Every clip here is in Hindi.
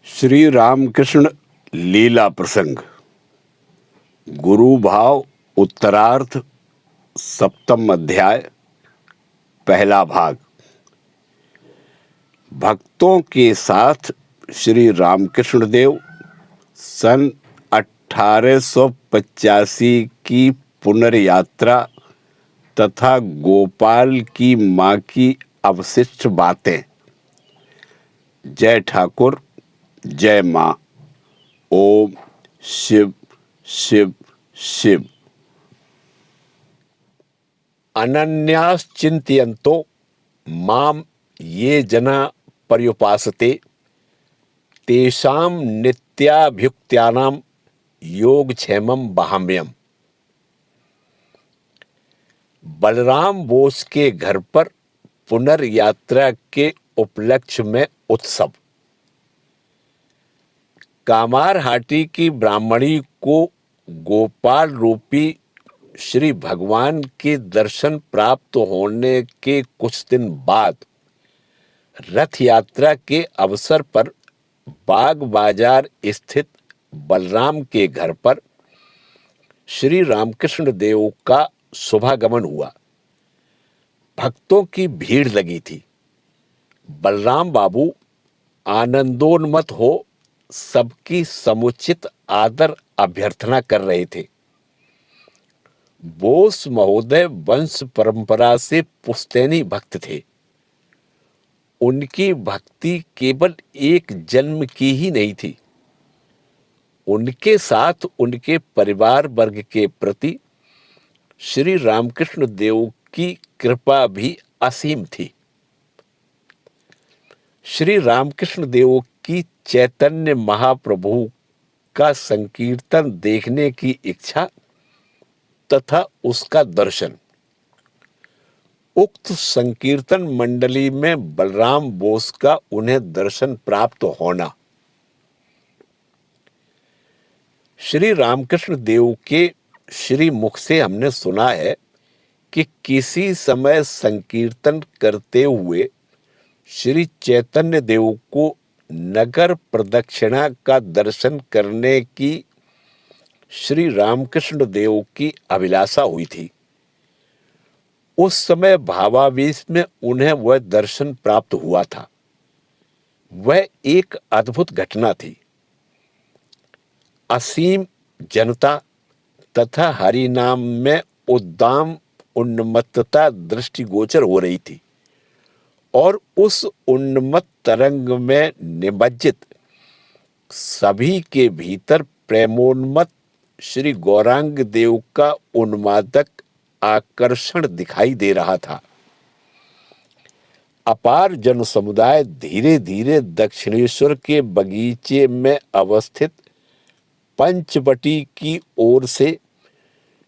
श्री रामकृष्ण लीला प्रसंग गुरु भाव उत्तरार्ध सप्तम अध्याय पहला भाग। भक्तों के साथ श्री रामकृष्ण देव सन 1885 की पुनर्यात्रा तथा गोपाल की माँ की अवशिष्ट बातें। जय ठाकुर, जय माँ। ओम शिव शिव शिव। अनन्याश्चिन्तयन्तो माम ये जना पर्युपासते तेषां नित्याभियुक्त्यानां योगक्षेमं वहाम्यहम्। बलराम बोस के घर पर पुनर्यात्रा के उपलक्ष्य में उत्सव। कामारहाटी की ब्राह्मणी को गोपाल रूपी श्री भगवान के दर्शन प्राप्त होने के कुछ दिन बाद रथ यात्रा के अवसर पर बाग बाजार स्थित बलराम के घर पर श्री रामकृष्ण देव का शुभागमन हुआ। भक्तों की भीड़ लगी थी। बलराम बाबू आनंदोन्मत्त हो सबकी समुचित आदर अभ्यर्थना कर रहे थे। बोस महोदय वंश परंपरा से पुश्तैनी भक्त थे। उनकी भक्ति केवल एक जन्म की ही नहीं थी, उनके साथ उनके परिवार वर्ग के प्रति श्री रामकृष्ण देव की कृपा भी असीम थी। श्री रामकृष्ण देव की चैतन्य महाप्रभु का संकीर्तन देखने की इच्छा तथा उसका दर्शन। उक्त संकीर्तन मंडली में बलराम बोस का उन्हें दर्शन प्राप्त होना। श्री रामकृष्ण देव के श्री मुख से हमने सुना है कि किसी समय संकीर्तन करते हुए श्री चैतन्य देव को नगर प्रदक्षिणा का दर्शन करने की श्री रामकृष्ण देव की अभिलाषा हुई थी। उस समय भावावेश में उन्हें वह दर्शन प्राप्त हुआ था। वह एक अद्भुत घटना थी। असीम जनता तथा हरि नाम में उद्दाम उन्मत्तता दृष्टिगोचर हो रही थी और उस उन्मत्त तरंग में निमज्जित सभी के भीतर प्रेमोन्मत्त श्री गौरांग देव का उन्मादक आकर्षण दिखाई दे रहा था। अपार जन समुदाय धीरे धीरे दक्षिणेश्वर के बगीचे में अवस्थित पंचवटी की ओर से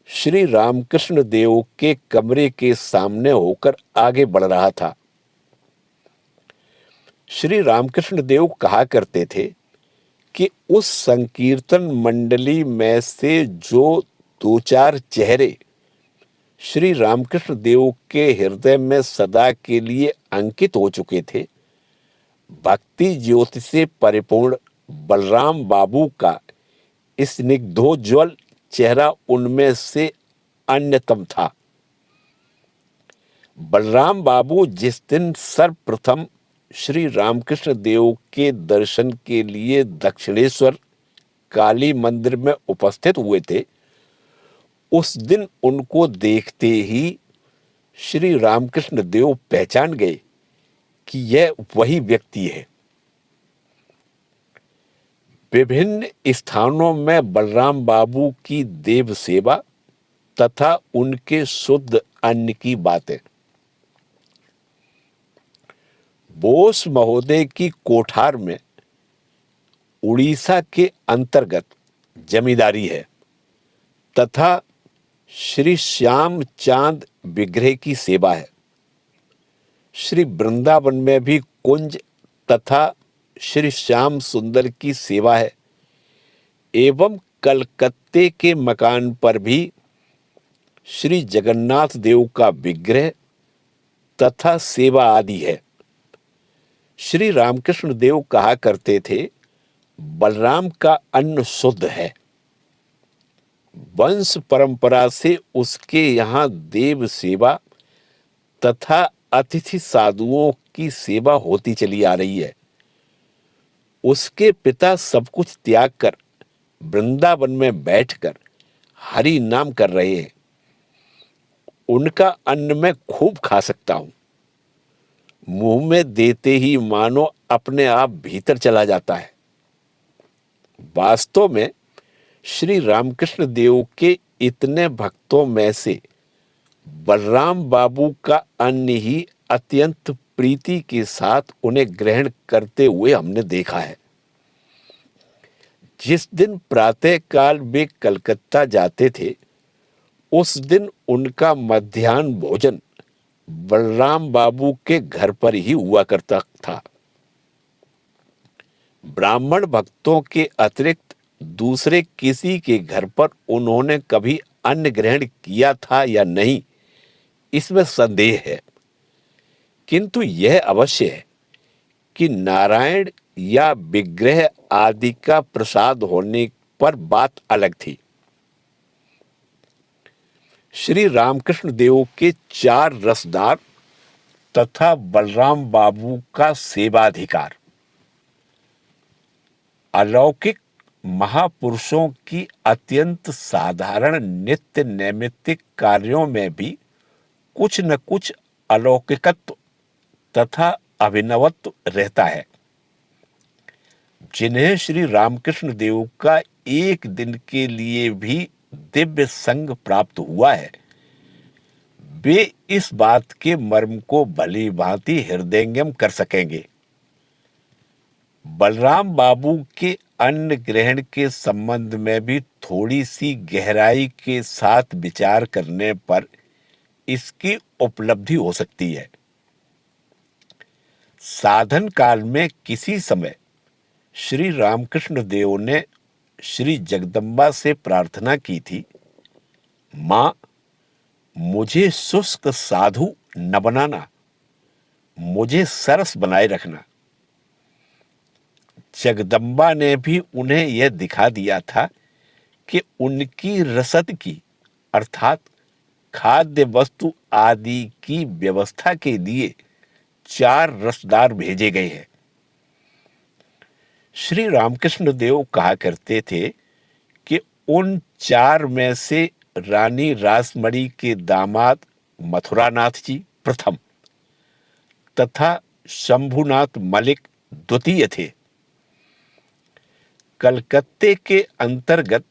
श्री रामकृष्ण देव के कमरे के सामने होकर आगे बढ़ रहा था। श्री रामकृष्ण देव कहा करते थे कि उस संकीर्तन मंडली में से जो दो चार चेहरे श्री रामकृष्ण देव के हृदय में सदा के लिए अंकित हो चुके थे, भक्ति ज्योति से परिपूर्ण बलराम बाबू का स्निग्धोज्वल चेहरा उनमें से अन्यतम था। बलराम बाबू जिस दिन सर्वप्रथम श्री रामकृष्ण देव के दर्शन के लिए दक्षिणेश्वर काली मंदिर में उपस्थित हुए थे, उस दिन उनको देखते ही श्री रामकृष्ण देव पहचान गए कि यह वही व्यक्ति है। विभिन्न स्थानों में बलराम बाबू की देव सेवा तथा उनके शुद्ध अन्न की बातें। बोस महोदय की कोठार में उड़ीसा के अंतर्गत जमींदारी है तथा श्री श्याम चांद विग्रह की सेवा है। श्री वृंदावन में भी कुंज तथा श्री श्याम सुंदर की सेवा है एवं कलकत्ते के मकान पर भी श्री जगन्नाथ देव का विग्रह तथा सेवा आदि है। श्री रामकृष्ण देव कहा करते थे, बलराम का अन्न शुद्ध है। वंश परंपरा से उसके यहाँ देव सेवा तथा अतिथि साधुओं की सेवा होती चली आ रही है। उसके पिता सब कुछ त्याग कर वृंदावन में बैठकर हरि नाम कर रहे हैं। उनका अन्न मैं खूब खा सकता हूं। मुंह में देते ही मानो अपने आप भीतर चला जाता है। वास्तव में श्री रामकृष्ण देव के इतने भक्तों में से बलराम बाबू का अन्न ही अत्यंत प्रीति के साथ उन्हें ग्रहण करते हुए हमने देखा है। जिस दिन प्रातः काल वे कलकत्ता जाते थे, उस दिन उनका मध्याह्न भोजन बलराम बाबू के घर पर ही हुआ करता था। ब्राह्मण भक्तों के अतिरिक्त दूसरे किसी के घर पर उन्होंने कभी अन्न ग्रहण किया था या नहीं, इसमें संदेह है। किंतु यह अवश्य है कि नारायण या विग्रह आदि का प्रसाद होने पर बात अलग थी। श्री रामकृष्ण देव के 4 रसदार तथा बलराम बाबू का सेवाधिकार अलौकिक महापुरुषों की अत्यंत साधारण नित्य नैमित्तिक कार्यों में भी कुछ न कुछ अलौकिकत्व तथा अभिनवत्व रहता है, जिन्हें श्री रामकृष्ण देव का एक दिन के लिए भी दिव्य संग प्राप्त हुआ है। वे इस बात के मर्म को भली भांति हृदयंगम कर सकेंगे। बलराम बाबू के अन्न ग्रहण के संबंध में भी थोड़ी सी गहराई के साथ विचार करने पर इसकी उपलब्धि हो सकती है। साधन काल में किसी समय श्री रामकृष्ण देव ने श्री जगदम्बा से प्रार्थना की थी, मां, मुझे शुष्क साधु न बनाना, मुझे सरस बनाए रखना। जगदम्बा ने भी उन्हें यह दिखा दिया था कि उनकी रसद की अर्थात खाद्य वस्तु आदि की व्यवस्था के लिए 4 रसदार भेजे गए हैं। श्री रामकृष्ण देव कहा करते थे कि उन 4 में से रानी रासमणी के दामाद मथुरानाथ जी प्रथम तथा शंभुनाथ मलिक द्वितीय थे। कलकत्ते के अंतर्गत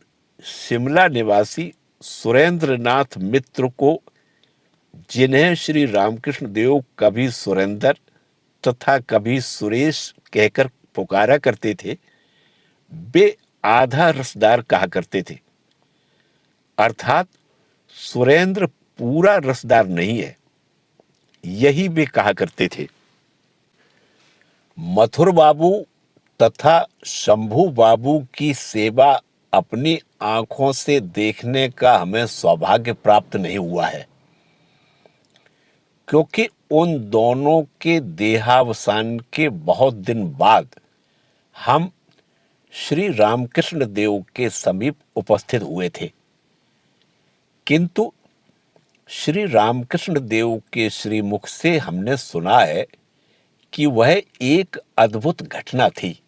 शिमला निवासी सुरेंद्रनाथ मित्र को, जिन्हें श्री रामकृष्ण देव कभी सुरेंद्र तथा कभी सुरेश कहकर पुकारा करते थे, वे आधा रसदार कहा करते थे। अर्थात सुरेंद्र पूरा रसदार नहीं है, यही वे कहा करते थे। मथुर बाबू तथा शंभू बाबू की सेवा अपनी आंखों से देखने का हमें सौभाग्य प्राप्त नहीं हुआ है, क्योंकि उन दोनों के देहावसान के बहुत दिन बाद हम श्री रामकृष्ण देव के समीप उपस्थित हुए थे। किंतु श्री रामकृष्ण देव के श्रीमुख से हमने सुना है कि वह एक अद्भुत घटना थी।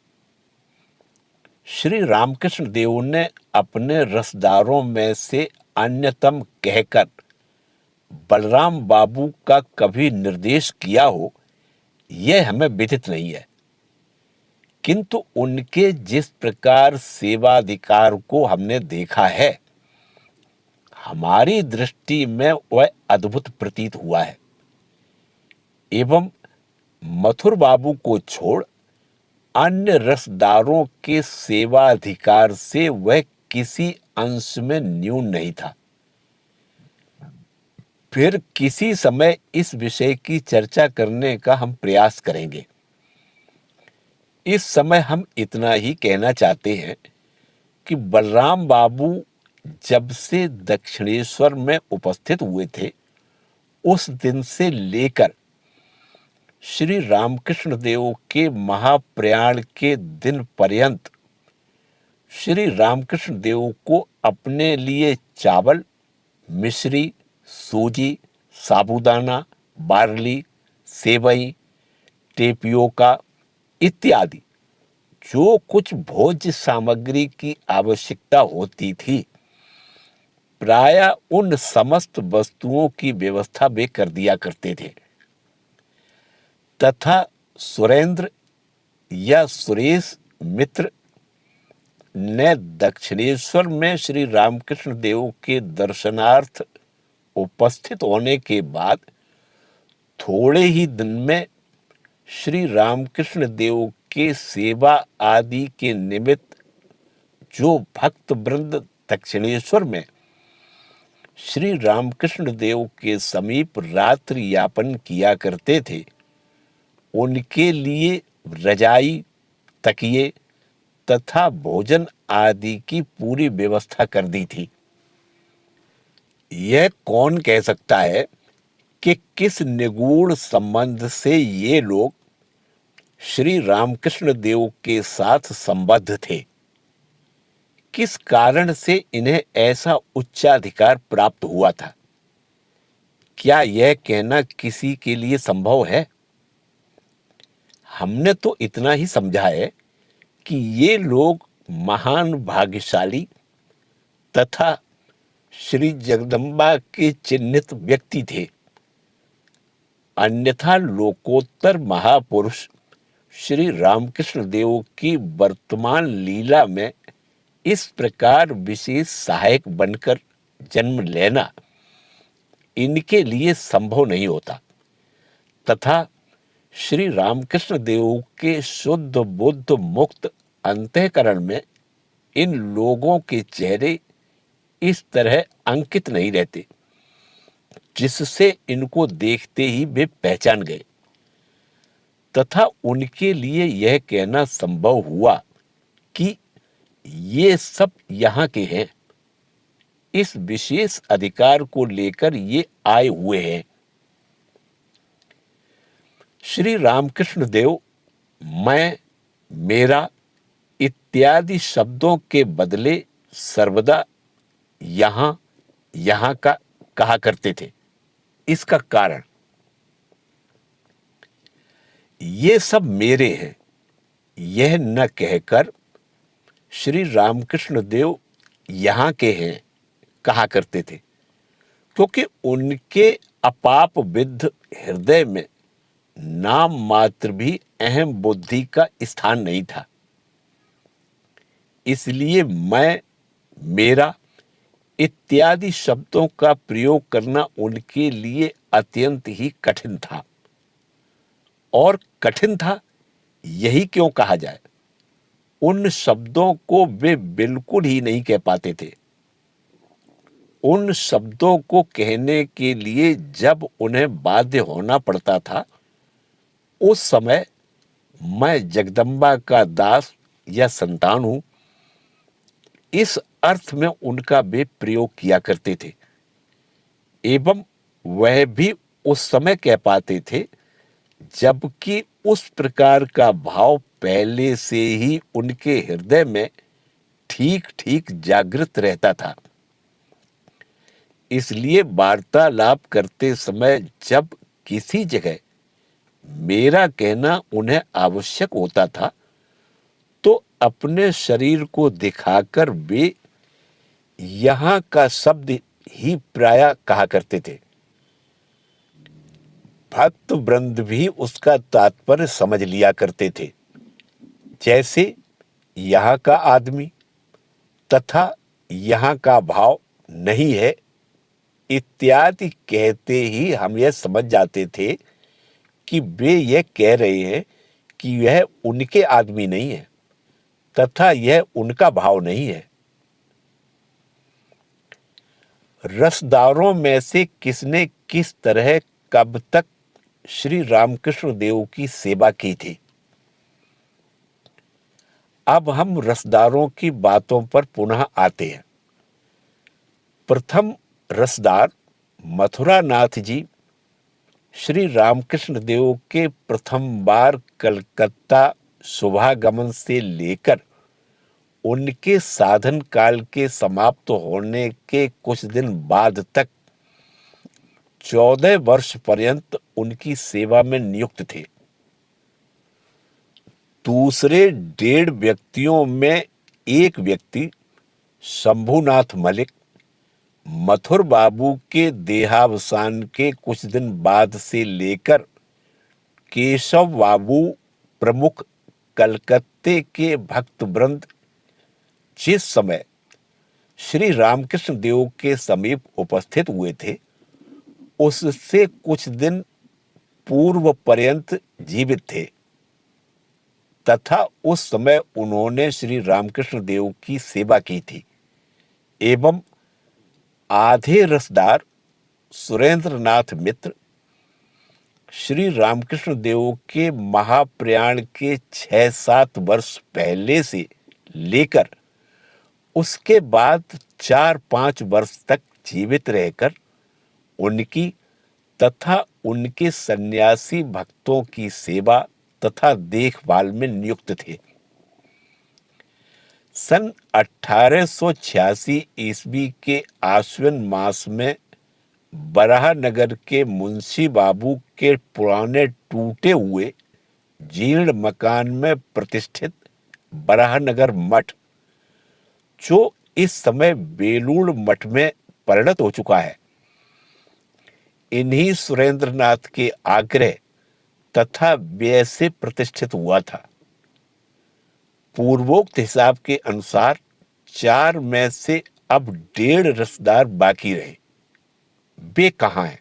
श्री रामकृष्ण देव ने अपने रसदारों में से अन्यतम कहकर बलराम बाबू का कभी निर्देश किया हो, यह हमें विदित नहीं है। किंतु उनके जिस प्रकार सेवाधिकार को हमने देखा है, हमारी दृष्टि में वह अद्भुत प्रतीत हुआ है। एवं मथुर बाबू को छोड़ अन्य रसदारों के सेवाधिकार से वह किसी अंश में न्यून नहीं था। फिर किसी समय इस विषय की चर्चा करने का हम प्रयास करेंगे। इस समय हम इतना ही कहना चाहते हैं कि बलराम बाबू जब से दक्षिणेश्वर में उपस्थित हुए थे, उस दिन से लेकर श्री रामकृष्ण देव के महाप्रयाण के दिन पर्यंत श्री रामकृष्ण देव को अपने लिए चावल, मिश्री, सूजी, साबूदाना, बार्ली, सेवई, टेपियोका इत्यादि जो कुछ भोज्य सामग्री की आवश्यकता होती थी, प्रायः उन समस्त वस्तुओं की व्यवस्था वे कर दिया करते थे तथा सुरेंद्र या सुरेश मित्र ने दक्षिणेश्वर में श्री रामकृष्ण देव के दर्शनार्थ उपस्थित होने के बाद थोड़े ही दिन में श्री रामकृष्ण देव के सेवा आदि के निमित्त जो भक्त वृंद दक्षिणेश्वर में श्री रामकृष्ण देव के समीप रात्रि यापन किया करते थे, उनके लिए रजाई, तकिए तथा भोजन आदि की पूरी व्यवस्था कर दी थी। यह कौन कह सकता है कि किस निगूढ़ संबंध से ये लोग श्री रामकृष्ण देव के साथ संबद्ध थे? किस कारण से इन्हें ऐसा उच्चाधिकार प्राप्त हुआ था? क्या यह कहना किसी के लिए संभव है? हमने तो इतना ही समझा है कि ये लोग महान भाग्यशाली तथा श्री जगदम्बा के चिन्हित व्यक्ति थे। अन्यथा लोकोत्तर महापुरुष श्री रामकृष्ण देव की वर्तमान लीला में इस प्रकार विशेष सहायक बनकर जन्म लेना इनके लिए संभव नहीं होता तथा श्री रामकृष्ण देव के शुद्ध बुद्ध मुक्त अंतःकरण में इन लोगों के चेहरे इस तरह अंकित नहीं रहते जिससे इनको देखते ही वे पहचान गए तथा उनके लिए यह कहना संभव हुआ कि ये सब यहाँ के हैं, इस विशेष अधिकार को लेकर ये आए हुए हैं। श्री रामकृष्ण देव मैं, मेरा इत्यादि शब्दों के बदले सर्वदा यहाँ का कहा करते थे। इसका कारण ये सब मेरे हैं यह न कहकर श्री रामकृष्ण देव यहाँ के हैं कहा करते थे, क्योंकि उनके अपाप विद्ध हृदय में नाम मात्र भी अहम बुद्धि का स्थान नहीं था। इसलिए मैं, मेरा इत्यादि शब्दों का प्रयोग करना उनके लिए अत्यंत ही कठिन था। और कठिन था यही क्यों कहा जाए, उन शब्दों को वे बिल्कुल ही नहीं कह पाते थे। उन शब्दों को कहने के लिए जब उन्हें बाध्य होना पड़ता था, उस समय मैं जगदम्बा का दास या संतान हूं, इस अर्थ में उनका वे प्रयोग किया करते थे। एवं वह भी उस समय कह पाते थे जबकि उस प्रकार का भाव पहले से ही उनके हृदय में ठीक ठीक जागृत रहता था। इसलिए वार्तालाप करते समय जब किसी जगह मेरा कहना उन्हें आवश्यक होता था, तो अपने शरीर को दिखाकर वे यहाँ का शब्द ही प्रायः कहा करते थे। भक्त वृंद भी उसका तात्पर्य समझ लिया करते थे, जैसे यहाँ का आदमी तथा यहाँ का भाव नहीं है इत्यादि कहते ही हम यह समझ जाते थे कि वे यह कह रहे हैं कि यह उनके आदमी नहीं है तथा यह उनका भाव नहीं है। रसदारों में से किसने किस तरह कब तक श्री रामकृष्ण देव की सेवा की थी? अब हम रसदारों की बातों पर पुनः आते हैं। प्रथम रसदार मथुरा नाथ जी श्री रामकृष्ण देव के प्रथम बार कलकत्ता शुभागमन से लेकर उनके साधन काल के समाप्त होने के कुछ दिन बाद तक 14 वर्ष पर्यंत उनकी सेवा में नियुक्त थे। दूसरे 1.5 व्यक्तियों में एक व्यक्ति शंभुनाथ मलिक मथुर बाबू के देहावसान के कुछ दिन बाद से लेकर केशव बाबू प्रमुख कलकत्ते के भक्त वृंद जिस समय श्री रामकृष्ण देव के समीप उपस्थित हुए थे उससे कुछ दिन पूर्व पर्यंत जीवित थे तथा उस समय उन्होंने श्री रामकृष्ण देव की सेवा की थी एवं आधे रसदार सुरेंद्रनाथ मित्र श्री रामकृष्ण देव के महाप्रयाण के 6-7 वर्ष पहले से लेकर उसके बाद 4-5 वर्ष तक जीवित रहकर उनकी तथा उनके सन्यासी भक्तों की सेवा तथा देखभाल में नियुक्त थे। सन 1886 ईस्वी के आश्विन मास में बराहनगर के मुंशी बाबू के पुराने टूटे हुए जीर्ण मकान में प्रतिष्ठित बराहनगर मठ, जो इस समय बेलूड़ मठ में परिणत हो चुका है, इन्हीं सुरेंद्रनाथ के आग्रह तथा व्यय से प्रतिष्ठित हुआ था। पूर्वोक्त हिसाब के अनुसार 4 में से अब 1.5 रसदार बाकी रहे। वे कहाँ हैं?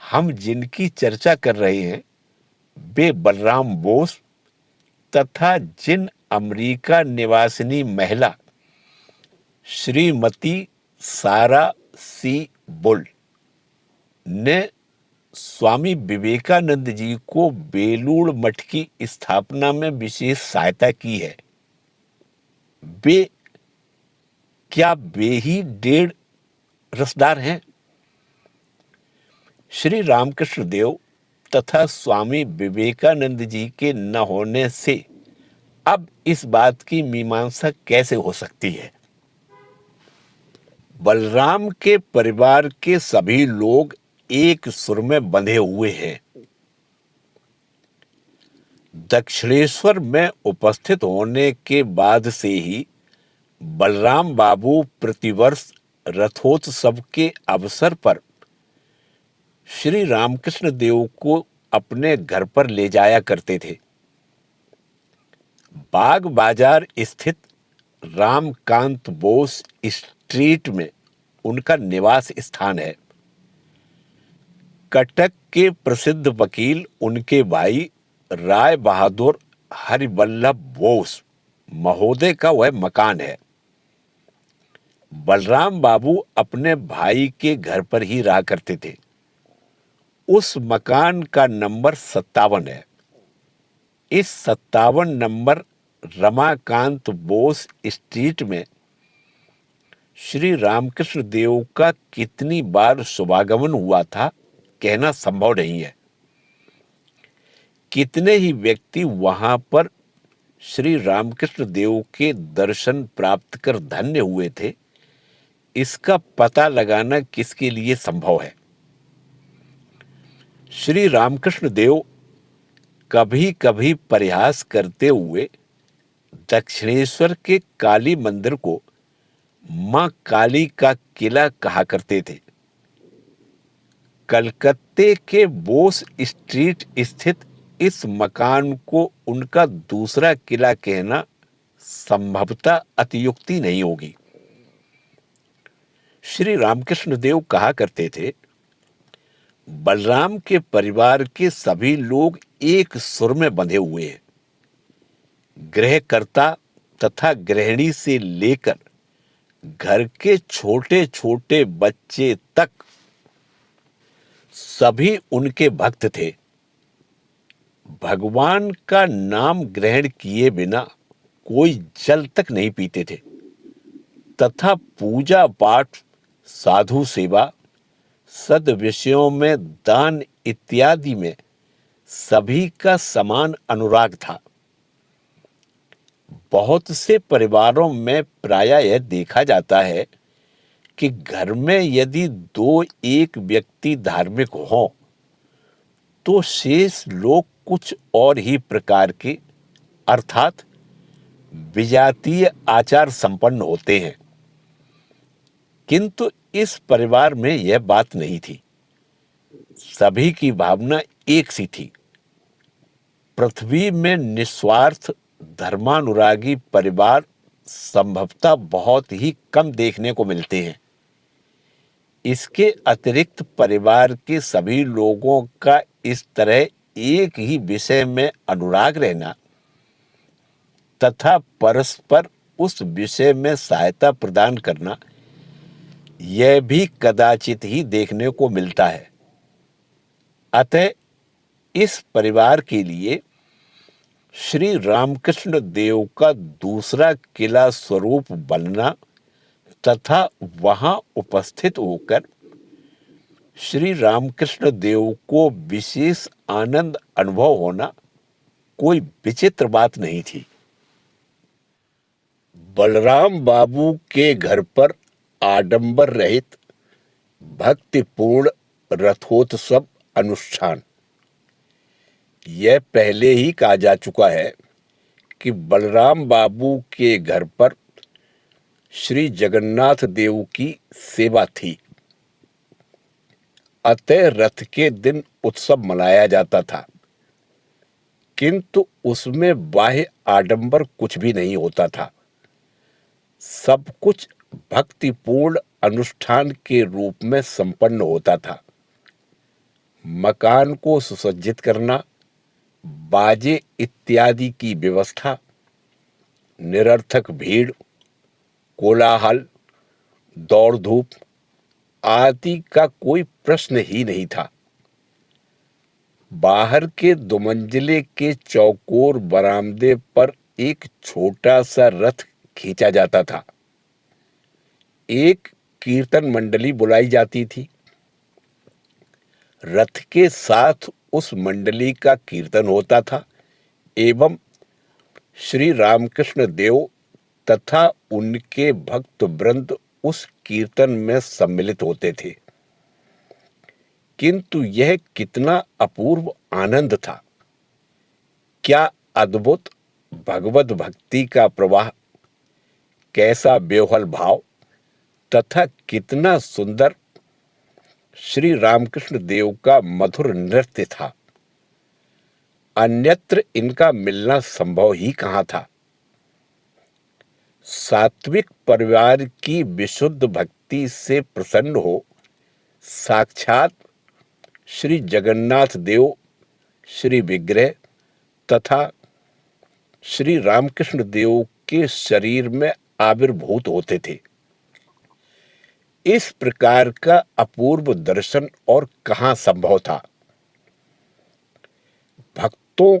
हम जिनकी चर्चा कर रहे हैं वे बलराम बोस तथा जिन अमेरिका निवासिनी महिला श्रीमती सारा सी बुल ने स्वामी विवेकानंद जी को बेलूड़ मठ की स्थापना में विशेष सहायता की है, क्या वे ही 1.5 रसदार हैं? श्री रामकृष्ण देव तथा स्वामी विवेकानंद जी के न होने से अब इस बात की मीमांसा कैसे हो सकती है? बलराम के परिवार के सभी लोग एक सुर में बंधे हुए हैं। दक्षिणेश्वर में उपस्थित होने के बाद से ही बलराम बाबू प्रतिवर्ष रथोत्सव के अवसर पर श्री रामकृष्ण देव को अपने घर पर ले जाया करते थे। बाग बाजार स्थित रामकांत बोस स्ट्रीट में उनका निवास स्थान है। कटक के प्रसिद्ध वकील उनके भाई राय बहादुर हरिवल्लभ बोस महोदय का वह मकान है। बलराम बाबू अपने भाई के घर पर ही रहा करते थे। उस मकान का नंबर 57 है। इस 57 नंबर रमाकांत बोस स्ट्रीट में श्री रामकृष्ण देव का कितनी बार शुभागमन हुआ था कहना संभव नहीं है। कितने ही व्यक्ति वहां पर श्री रामकृष्ण देव के दर्शन प्राप्त कर धन्य हुए थे, इसका पता लगाना किसके लिए संभव है। श्री रामकृष्ण देव कभी कभी परिहास करते हुए दक्षिणेश्वर के काली मंदिर को मां काली का किला कहा करते थे। कलकत्ते के बोस स्ट्रीट स्थित इस मकान को उनका दूसरा किला कहना संभवतः अतियुक्ति नहीं होगी। श्री रामकृष्ण देव कहा करते थे, बलराम के परिवार के सभी लोग एक सुर में बंधे हुए हैं। गृहकर्ता तथा गृहिणी से लेकर घर के छोटे छोटे बच्चे तक सभी उनके भक्त थे। भगवान का नाम ग्रहण किए बिना कोई जल तक नहीं पीते थे तथा पूजा पाठ, साधु सेवा, सद विषयों में दान इत्यादि में सभी का समान अनुराग था। बहुत से परिवारों में प्रायः यह देखा जाता है कि घर में यदि दो एक व्यक्ति धार्मिक हों तो शेष लोग कुछ और ही प्रकार के अर्थात विजातीय आचार संपन्न होते हैं। किंतु इस परिवार में यह बात नहीं थी। सभी की भावना एक सी थी। पृथ्वी में निस्वार्थ धर्मानुरागी परिवार संभवतः बहुत ही कम देखने को मिलते हैं। इसके अतिरिक्त परिवार के सभी लोगों का इस तरह एक ही विषय में अनुराग रहना तथा परस्पर उस विषय में सहायता प्रदान करना, यह भी कदाचित ही देखने को मिलता है। अतः इस परिवार के लिए श्री रामकृष्ण देव का दूसरा किला स्वरूप बनना तथा वहां उपस्थित होकर श्री रामकृष्ण देव को विशेष आनंद अनुभव होना कोई विचित्र बात नहीं थी। बलराम बाबू के घर पर आडंबर रहित भक्तिपूर्ण रथोत्सव अनुष्ठान। यह पहले ही कहा जा चुका है कि बलराम बाबू के घर पर श्री जगन्नाथ देव की सेवा थी। अतः रथ के दिन उत्सव मनाया जाता था, किंतु उसमें बाह्य आडंबर कुछ भी नहीं होता था। सब कुछ भक्तिपूर्ण अनुष्ठान के रूप में संपन्न होता था। मकान को सुसज्जित करना, बाजे इत्यादि की व्यवस्था, निरर्थक भीड़, कोलाहल, दौड़ धूप आदि का कोई प्रश्न ही नहीं था। बाहर के दुमंजिले के चौकोर बरामदे पर एक छोटा सा रथ खींचा जाता था। एक कीर्तन मंडली बुलाई जाती थी। रथ के साथ उस मंडली का कीर्तन होता था एवं श्री रामकृष्ण देव तथा उनके भक्त वृंद उस कीर्तन में सम्मिलित होते थे। किंतु यह कितना अपूर्व आनंद था! क्या अद्भुत भगवत भक्ति का प्रवाह, कैसा बेवहल भाव तथा कितना सुंदर श्री रामकृष्ण देव का मधुर नृत्य था। अन्यत्र इनका मिलना संभव ही कहाँ था। सात्विक परिवार की विशुद्ध भक्ति से प्रसन्न हो साक्षात श्री जगन्नाथ देव, श्री विग्रह तथा श्री रामकृष्ण देव के शरीर में आविर्भूत होते थे। इस प्रकार का अपूर्व दर्शन और कहाँ संभव था। भक्तों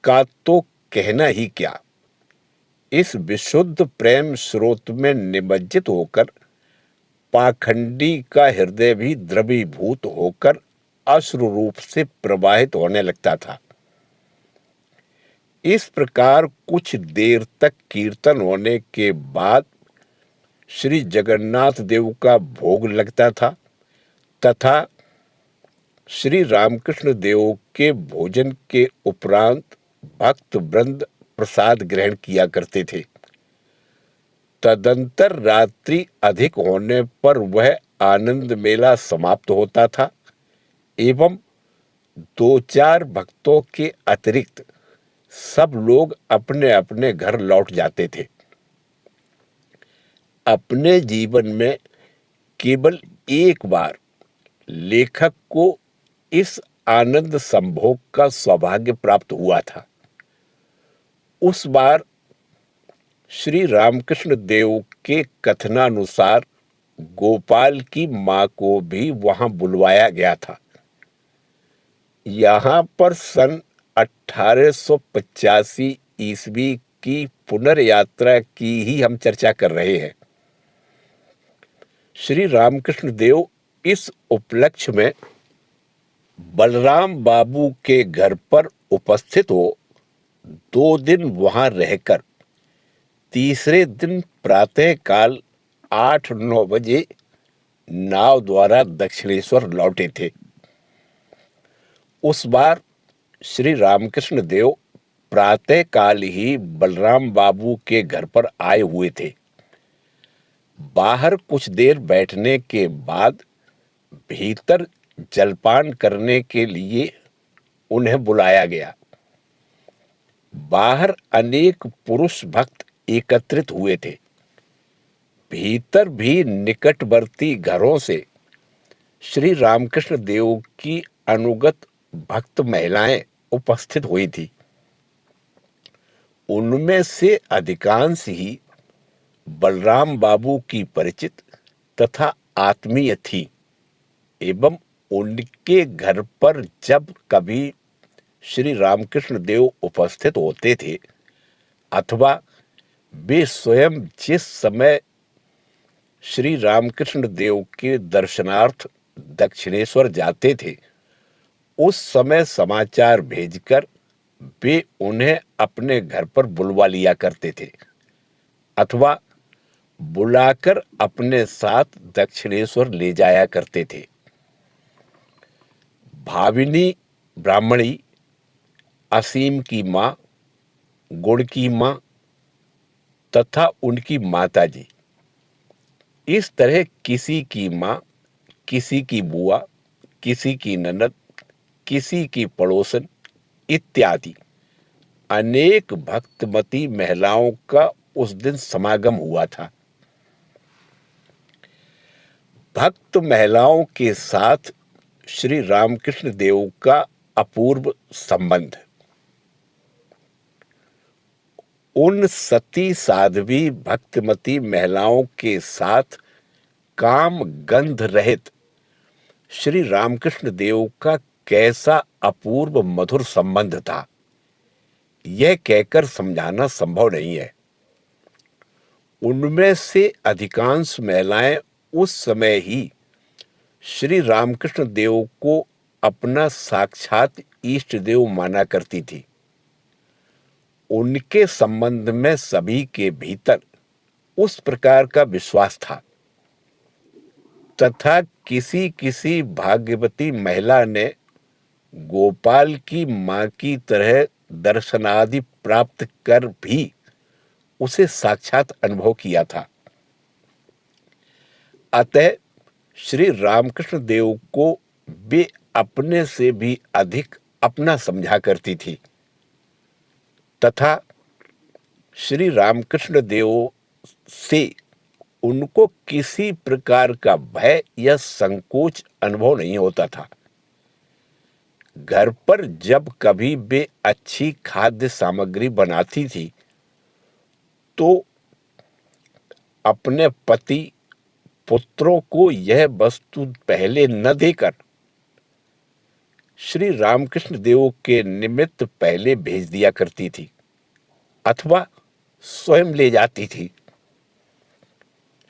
का तो कहना ही क्या, इस विशुद्ध प्रेम स्रोत में निमज्जित होकर पाखंडी का हृदय भी द्रवीभूत होकर अश्रु रूप से प्रवाहित होने लगता था। इस प्रकार कुछ देर तक कीर्तन होने के बाद श्री जगन्नाथ देव का भोग लगता था तथा श्री रामकृष्ण देव के भोजन के उपरांत भक्त वृंद प्रसाद ग्रहण किया करते थे। तदंतर रात्रि अधिक होने पर वह आनंद मेला समाप्त होता था एवं दो चार भक्तों के अतिरिक्त सब लोग अपने अपने घर लौट जाते थे। अपने जीवन में केवल एक बार लेखक को इस आनंद संभोग का सौभाग्य प्राप्त हुआ था। उस बार श्री रामकृष्ण देव के कथनानुसार गोपाल की मां को भी वहां बुलवाया गया था। यहाँ पर सन 1885 ईस्वी की पुनर्यात्रा की ही हम चर्चा कर रहे हैं। श्री रामकृष्ण देव इस उपलक्ष्य में बलराम बाबू के घर पर उपस्थित हो 2 दिन वहां रहकर तीसरे दिन प्रातःकाल 8-9 बजे नाव द्वारा दक्षिणेश्वर लौटे थे। उस बार श्री रामकृष्ण देव प्रातःकाल ही बलराम बाबू के घर पर आए हुए थे। बाहर कुछ देर बैठने के बाद भीतर जलपान करने के लिए उन्हें बुलाया गया। बाहर अनेक पुरुष भक्त एकत्रित हुए थे। भीतर भी निकटवर्ती घरों से श्री रामकृष्ण देव की अनुगत भक्त महिलाएं उपस्थित हुई थी। उनमें से अधिकांश ही बलराम बाबू की परिचित तथा आत्मीय थी एवं उनके घर पर जब कभी श्री रामकृष्ण देव उपस्थित होते थे अथवा वे स्वयं जिस समय श्री रामकृष्ण देव के दर्शनार्थ दक्षिणेश्वर जाते थे उस समय समाचार भेजकर वे उन्हें अपने घर पर बुलवा लिया करते थे अथवा बुलाकर अपने साथ दक्षिणेश्वर ले जाया करते थे। भाविनी ब्राह्मणी, असीम की माँ, गुण की माँ तथा उनकी माताजी, इस तरह किसी की माँ, किसी की बुआ, किसी की ननद, किसी की पड़ोसन इत्यादि अनेक भक्तमती महिलाओं का उस दिन समागम हुआ था। भक्त महिलाओं के साथ श्री रामकृष्ण देव का अपूर्व संबंध। उन सती साध्वी भक्तमती महिलाओं के साथ काम गंध रहित श्री रामकृष्ण देव का कैसा अपूर्व मधुर संबंध था, यह कहकर समझाना संभव नहीं है। उनमें से अधिकांश महिलाएं उस समय ही श्री रामकृष्ण देव को अपना साक्षात इष्ट देव माना करती थी। उनके संबंध में सभी के भीतर उस प्रकार का विश्वास था तथा किसी किसी भाग्यवती महिला ने गोपाल की मां की तरह दर्शनादि प्राप्त कर भी उसे साक्षात अनुभव किया था। अतः श्री रामकृष्ण देव को वे अपने से भी अधिक अपना समझा करती थी तथा श्री रामकृष्ण देव से उनको किसी प्रकार का भय या संकोच अनुभव नहीं होता था। घर पर जब कभी वे अच्छी खाद्य सामग्री बनाती थी तो अपने पति पुत्रों को यह वस्तु पहले न देकर श्री रामकृष्ण देव के निमित्त पहले भेज दिया करती थी अथवा स्वयं ले जाती थी।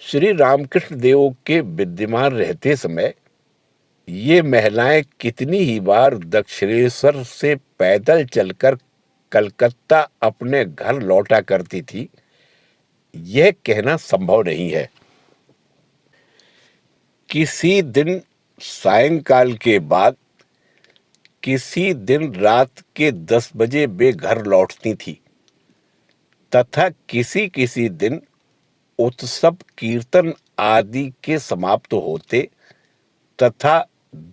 श्री रामकृष्ण देव के विद्यमान रहते समय ये महिलाएं कितनी ही बार दक्षिणेश्वर से पैदल चलकर कलकत्ता अपने घर लौटा करती थी, यह कहना संभव नहीं है। किसी दिन सायंकाल के बाद किसी दिन रात के 10 बजे वे घर लौटती थी तथा किसी किसी दिन उत्सव कीर्तन आदि के समाप्त होते तथा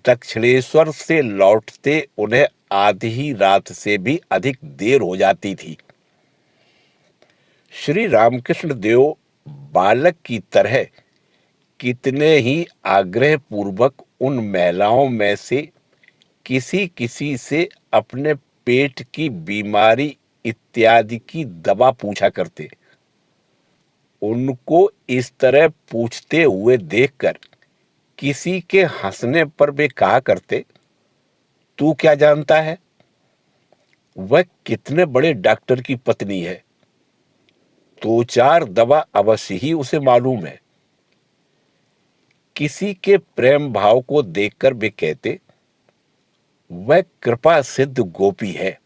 दक्षिणेश्वर से लौटते उन्हें आधी ही रात से भी अधिक देर हो जाती थी। श्री रामकृष्ण देव बालक की तरह कितने ही आग्रह पूर्वक उन महिलाओं में से किसी किसी से अपने पेट की बीमारी इत्यादि की दवा पूछा करते। उनको इस तरह पूछते हुए देखकर किसी के हंसने पर वे कहा करते, तू क्या जानता है, वह कितने बड़े डॉक्टर की पत्नी है, 2-4 दवा अवश्य ही उसे मालूम है। किसी के प्रेम भाव को देखकर वे कहते, वह कृपा सिद्ध गोपी है।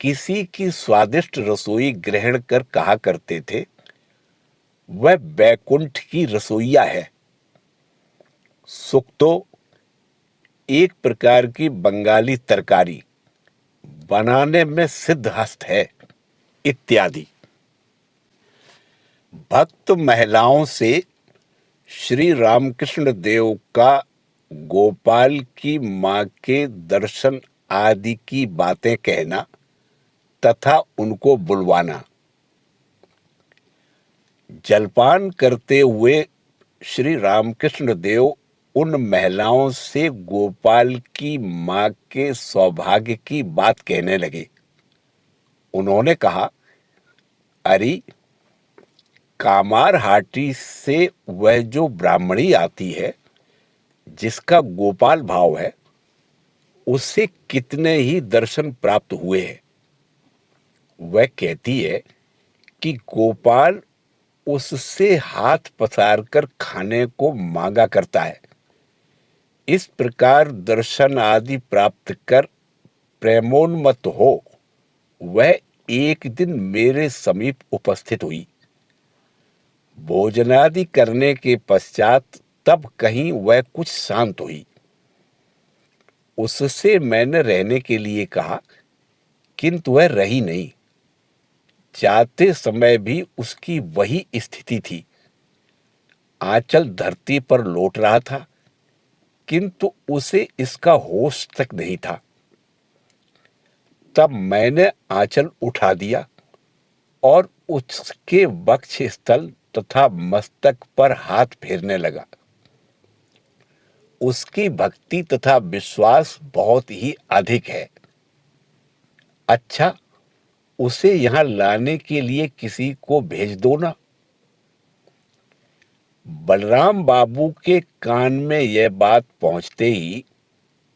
किसी की स्वादिष्ट रसोई ग्रहण कर कहा करते थे, वह बैकुंठ की रसोइया है। सुक्तो एक प्रकार की बंगाली तरकारी बनाने में सिद्धहस्त है, इत्यादि। भक्त महिलाओं से श्री रामकृष्ण देव का गोपाल की मां के दर्शन आदि की बातें कहना तथा उनको बुलवाना। जलपान करते हुए श्री रामकृष्ण देव उन महिलाओं से गोपाल की मां के सौभाग्य की बात कहने लगे। उन्होंने कहा, अरे कामार हाटी से वह जो ब्राह्मणी आती है, जिसका गोपाल भाव है, उससे कितने ही दर्शन प्राप्त हुए हैं। वह कहती है कि गोपाल उससे हाथ पसार कर खाने को मांगा करता है। इस प्रकार दर्शन आदि प्राप्त कर प्रेमोन्मत्त हो वह एक दिन मेरे समीप उपस्थित हुई। भोजनादि करने के पश्चात तब कहीं वह कुछ शांत हुई। उससे मैंने रहने के लिए कहा, किंतु वह रही नहीं। जाते समय भी उसकी वही स्थिति थी। आंचल धरती पर लौट रहा था, किंतु उसे इसका होश तक नहीं था। तब मैंने आंचल उठा दिया और उसके वक्ष स्थल तथा मस्तक पर हाथ फेरने लगा। उसकी भक्ति तथा विश्वास बहुत ही अधिक है। अच्छा, उसे यहां लाने के लिए किसी को भेज दो ना। बलराम बाबू के कान में यह बात पहुंचते ही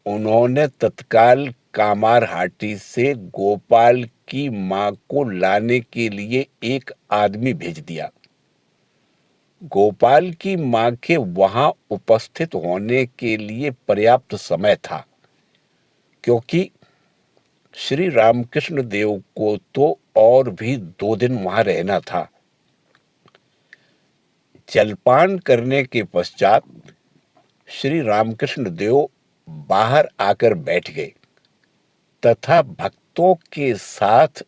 उन्होंने तत्काल कामार हाटी से गोपाल की मां को लाने के लिए एक आदमी भेज दिया। गोपाल की मां के वहां उपस्थित होने के लिए पर्याप्त समय था, क्योंकि श्री रामकृष्ण देव को तो और भी 2 दिन वहां रहना था। जलपान करने के पश्चात श्री रामकृष्ण देव बाहर आकर बैठ गए तथा भक्तों के साथ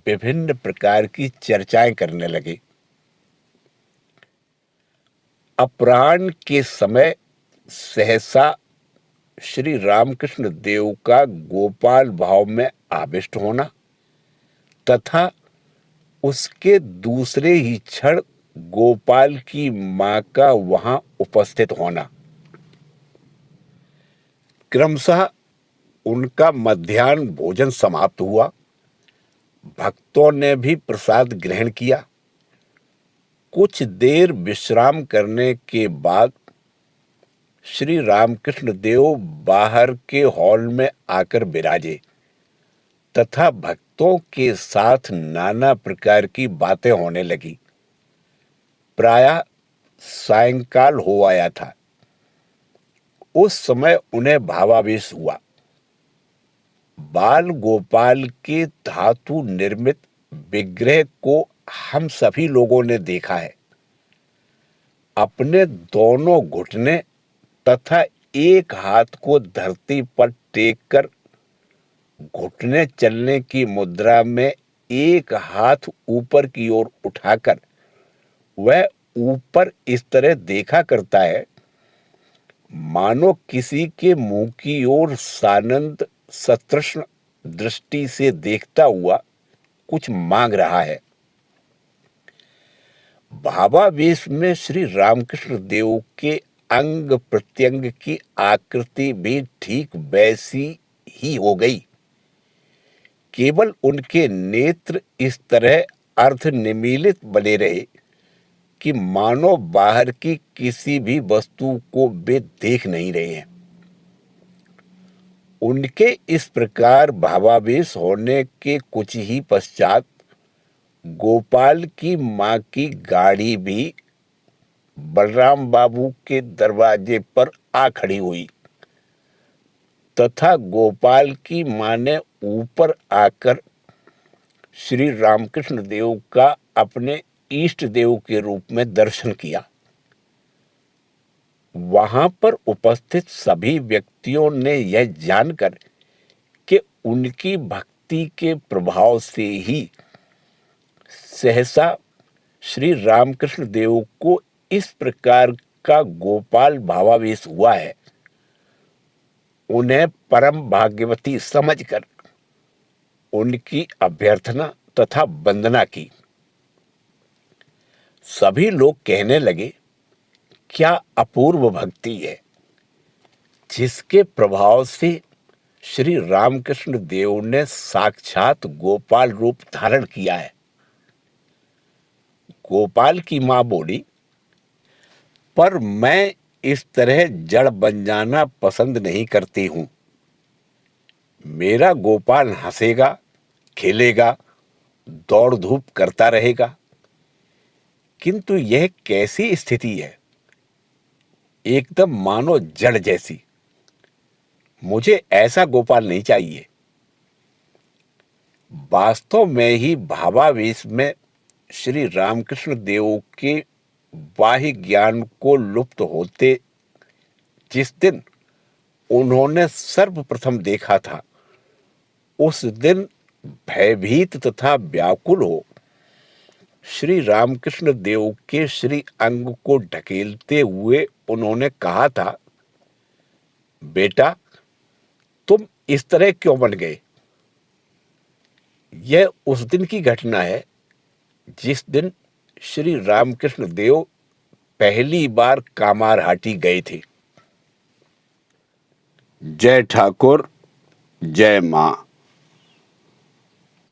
विभिन्न प्रकार की चर्चाएं करने लगे। अपराह्न के समय सहसा श्री रामकृष्ण देव का गोपाल भाव में आविष्ट होना तथा उसके दूसरे ही क्षण गोपाल की मां का वहां उपस्थित होना। क्रमशः उनका मध्याह्न भोजन समाप्त हुआ। भक्तों ने भी प्रसाद ग्रहण किया। कुछ देर विश्राम करने के बाद श्री रामकृष्ण देव बाहर के हॉल में आकर विराजे तथा भक्तों के साथ नाना प्रकार की बातें होने लगी। प्रायः सायंकाल हो आया था। उस समय उन्हें भावावेश हुआ। बाल गोपाल के धातु निर्मित विग्रह को हम सभी लोगों ने देखा है। अपने दोनों घुटने तथा एक हाथ को धरती पर टेक कर घुटने चलने की मुद्रा में एक हाथ ऊपर की ओर उठाकर वह ऊपर इस तरह देखा करता है मानो किसी के मुंह की ओर सानंद सतृष्ण दृष्टि से देखता हुआ कुछ मांग रहा है। भावावेश में श्री रामकृष्ण देव के अंग प्रत्यंग की आकृति भी ठीक वैसी ही हो गई। केवल उनके नेत्र इस तरह अर्धनिमीलित बने रहे कि मानो बाहर की किसी भी वस्तु को वे देख नहीं रहे हैं। उनके इस प्रकार भावावेश होने के कुछ ही पश्चात गोपाल की मां की गाड़ी भी बलराम बाबू के दरवाजे पर आ खड़ी हुई तथा गोपाल की मां ने ऊपर आकर श्री रामकृष्ण देव का अपने इष्ट देव के रूप में दर्शन किया। वहां पर उपस्थित सभी व्यक्तियों ने यह जानकर कि उनकी भक्ति के प्रभाव से ही सहसा श्री रामकृष्ण देव को इस प्रकार का गोपाल भावावेश हुआ है, उन्हें परम भाग्यवती समझकर उनकी अभ्यर्थना तथा वंदना की। सभी लोग कहने लगे, क्या अपूर्व भक्ति है, जिसके प्रभाव से श्री रामकृष्ण देव ने साक्षात गोपाल रूप धारण किया है। गोपाल की मां बोली, पर मैं इस तरह जड़ बन जाना पसंद नहीं करती हूं। मेरा गोपाल हंसेगा, खेलेगा, दौड़ धूप करता रहेगा, किंतु यह कैसी स्थिति है, एकदम मानो जड़ जैसी। मुझे ऐसा गोपाल नहीं चाहिए। वास्तव में ही भावावेश में श्री रामकृष्ण देव के बाह्य ज्ञान को लुप्त होते जिस दिन उन्होंने सर्वप्रथम देखा था, उस दिन भयभीत तथा व्याकुल हो श्री रामकृष्ण देव के श्री अंग को ढकेलते हुए उन्होंने कहा था, बेटा तुम इस तरह क्यों बन गए। यह उस दिन की घटना है जिस दिन श्री रामकृष्ण देव पहली बार कामारहाटी गए थे। जय ठाकुर, जय मां।